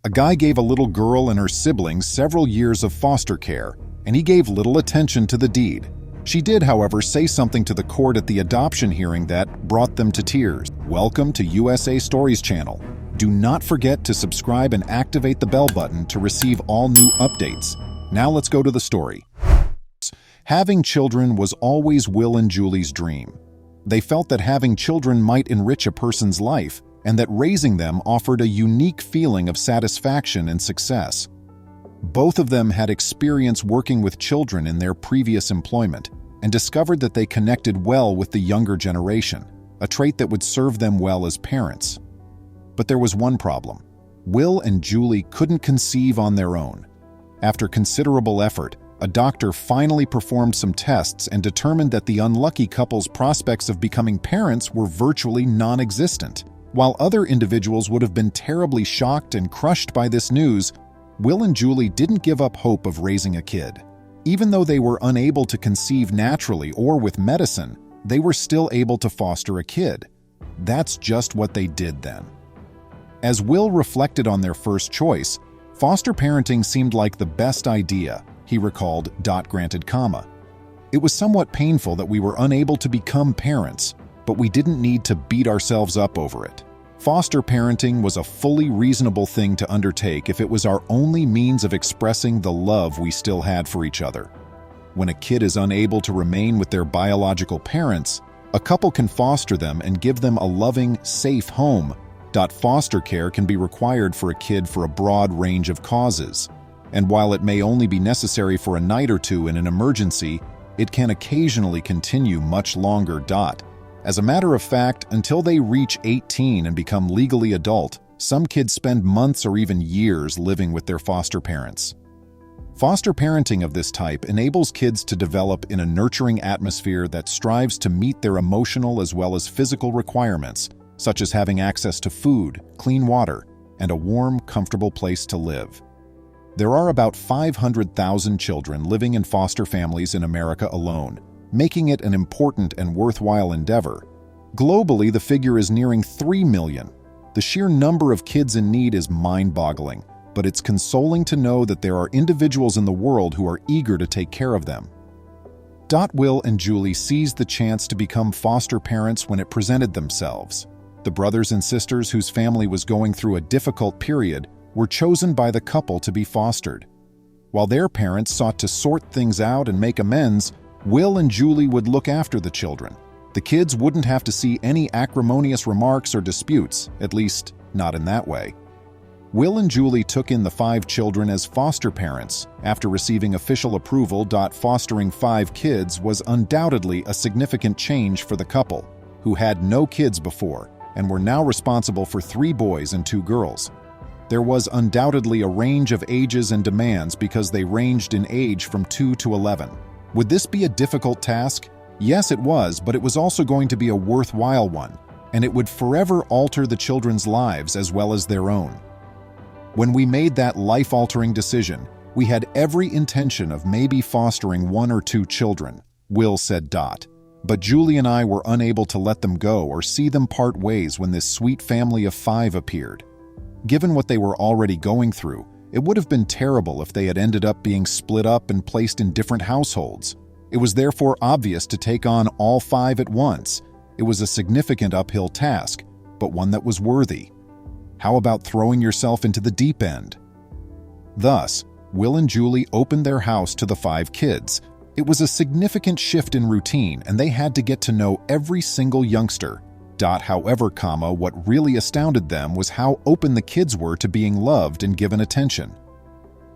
A guy gave a little girl and her siblings several years of foster care, and he gave little attention to the deed. She did, however, say something to the court at the adoption hearing that brought them to tears. Welcome to USA Stories channel. Do not forget to subscribe and activate the bell button to receive all new updates. Now let's go to the story. Having children was always Will and Julie's dream. They felt that having children might enrich a person's life, and that raising them offered a unique feeling of satisfaction and success. Both of them had experience working with children in their previous employment and discovered that they connected well with the younger generation, a trait that would serve them well as parents. But there was one problem. Will and Julie couldn't conceive on their own. After considerable effort, a doctor finally performed some tests and determined that the unlucky couple's prospects of becoming parents were virtually non-existent. While other individuals would have been terribly shocked and crushed by this news, Will and Julie didn't give up hope of raising a kid. Even though they were unable to conceive naturally or with medicine, they were still able to foster a kid. That's just what they did then. As Will reflected on their first choice, foster parenting seemed like the best idea, he recalled. Granted, it was somewhat painful that we were unable to become parents, but we didn't need to beat ourselves up over it. Foster parenting was a fully reasonable thing to undertake if it was our only means of expressing the love we still had for each other. When a kid is unable to remain with their biological parents, a couple can foster them and give them a loving, safe home. Foster care can be required for a kid for a broad range of causes, and while it may only be necessary for a night or two in an emergency, it can occasionally continue much longer. As a matter of fact, until they reach 18 and become legally adult, some kids spend months or even years living with their foster parents. Foster parenting of this type enables kids to develop in a nurturing atmosphere that strives to meet their emotional as well as physical requirements, such as having access to food, clean water, and a warm, comfortable place to live. There are about 500,000 children living in foster families in America alone, making it an important and worthwhile endeavor. Globally, the figure is nearing 3 million. The sheer number of kids in need is mind-boggling, but it's consoling to know that there are individuals in the world who are eager to take care of them. Will and Julie seized the chance to become foster parents when it presented themselves. The brothers and sisters whose family was going through a difficult period were chosen by the couple to be fostered. While their parents sought to sort things out and make amends, Will and Julie would look after the children. The kids wouldn't have to see any acrimonious remarks or disputes, at least not in that way. Will and Julie took in the 5 children as foster parents after receiving official approval. Fostering 5 kids was undoubtedly a significant change for the couple, who had no kids before and were now responsible for 3 boys and 2 girls. There was undoubtedly a range of ages and demands because they ranged in age from 2 to 11. Would this be a difficult task? Yes, it was, but it was also going to be a worthwhile one, and it would forever alter the children's lives as well as their own. When we made that life-altering decision, we had every intention of maybe fostering 1 or 2 children, Will said. But Julie and I were unable to let them go or see them part ways when this sweet family of 5 appeared. Given what they were already going through, it would have been terrible if they had ended up being split up and placed in different households. It was therefore obvious to take on all 5 at once. It was a significant uphill task, but one that was worthy. How about throwing yourself into the deep end? Thus, Will and Julie opened their house to the 5 kids. It was a significant shift in routine, and they had to get to know every single youngster. However, what really astounded them was how open the kids were to being loved and given attention.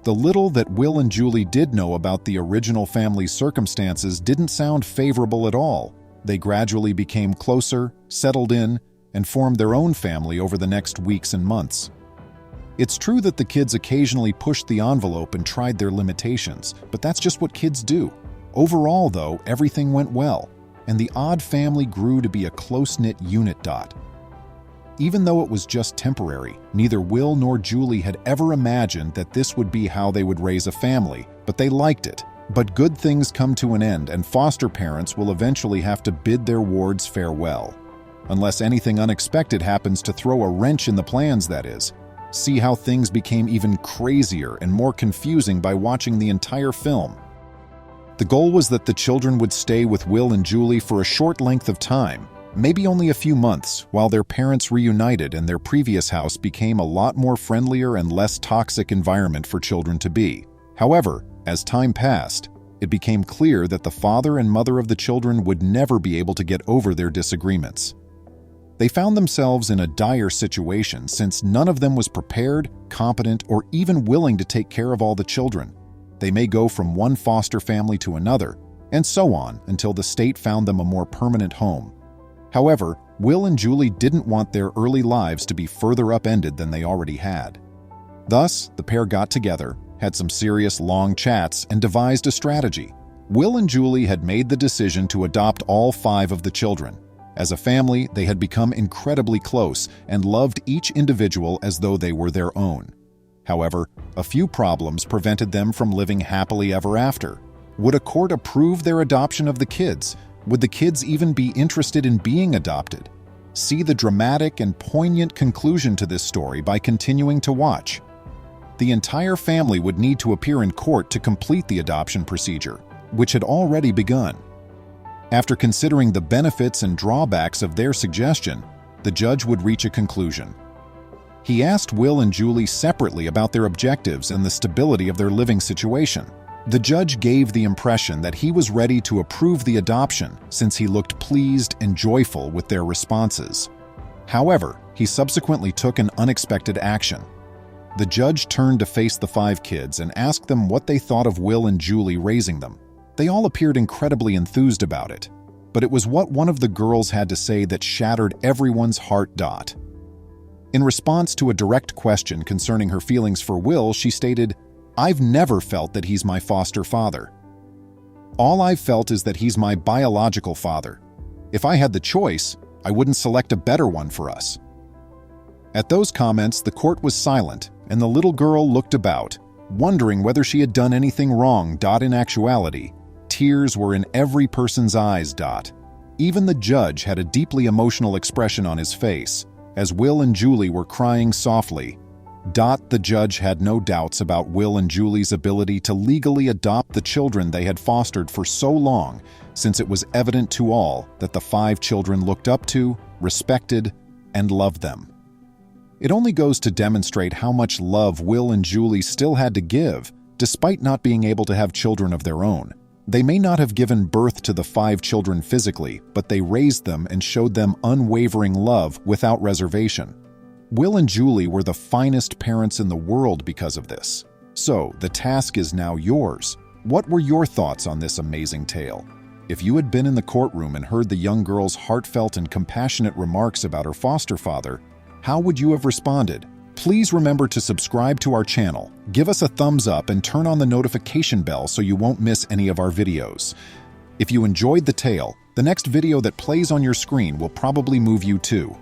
The little that Will and Julie did know about the original family's circumstances didn't sound favorable at all. They gradually became closer, settled in, and formed their own family over the next weeks and months. It's true that the kids occasionally pushed the envelope and tried their limitations, but that's just what kids do. Overall, though, everything went well, and the odd family grew to be a close-knit unit. Even though it was just temporary, neither Will nor Julie had ever imagined that this would be how they would raise a family, but they liked it. But good things come to an end, and foster parents will eventually have to bid their wards farewell. Unless anything unexpected happens to throw a wrench in the plans, that is. See how things became even crazier and more confusing by watching the entire film. The goal was that the children would stay with Will and Julie for a short length of time, maybe only a few months, while their parents reunited and their previous house became a lot more friendlier and less toxic environment for children to be. However, as time passed, it became clear that the father and mother of the children would never be able to get over their disagreements. They found themselves in a dire situation since none of them was prepared, competent, or even willing to take care of all the children. They may go from one foster family to another, and so on until the state found them a more permanent home. However, Will and Julie didn't want their early lives to be further upended than they already had. Thus, the pair got together, had some serious long chats, and devised a strategy. Will and Julie had made the decision to adopt all 5 of the children. As a family, they had become incredibly close and loved each individual as though they were their own. However, a few problems prevented them from living happily ever after. Would a court approve their adoption of the kids? Would the kids even be interested in being adopted? See the dramatic and poignant conclusion to this story by continuing to watch. The entire family would need to appear in court to complete the adoption procedure, which had already begun. After considering the benefits and drawbacks of their suggestion, the judge would reach a conclusion. He asked Will and Julie separately about their objectives and the stability of their living situation. The judge gave the impression that he was ready to approve the adoption since he looked pleased and joyful with their responses. However, he subsequently took an unexpected action. The judge turned to face the 5 kids and asked them what they thought of Will and Julie raising them. They all appeared incredibly enthused about it, but it was what one of the girls had to say that shattered everyone's heart. In response to a direct question concerning her feelings for Will, she stated, "I've never felt that he's my foster father. All I've felt is that he's my biological father. If I had the choice, I wouldn't select a better one for us." At those comments, the court was silent, and the little girl looked about, wondering whether she had done anything wrong. In actuality, tears were in every person's eyes. Even the judge had a deeply emotional expression on his face, as Will and Julie were crying softly. The judge had no doubts about Will and Julie's ability to legally adopt the children they had fostered for so long, since it was evident to all that the 5 children looked up to, respected, and loved them. It only goes to demonstrate how much love Will and Julie still had to give, despite not being able to have children of their own. They may not have given birth to the 5 children physically, but they raised them and showed them unwavering love without reservation. Will and Julie were the finest parents in the world because of this. So, the task is now yours. What were your thoughts on this amazing tale? If you had been in the courtroom and heard the young girl's heartfelt and compassionate remarks about her foster father, how would you have responded? Please remember to subscribe to our channel, give us a thumbs up, and turn on the notification bell so you won't miss any of our videos. If you enjoyed the tale, the next video that plays on your screen will probably move you too.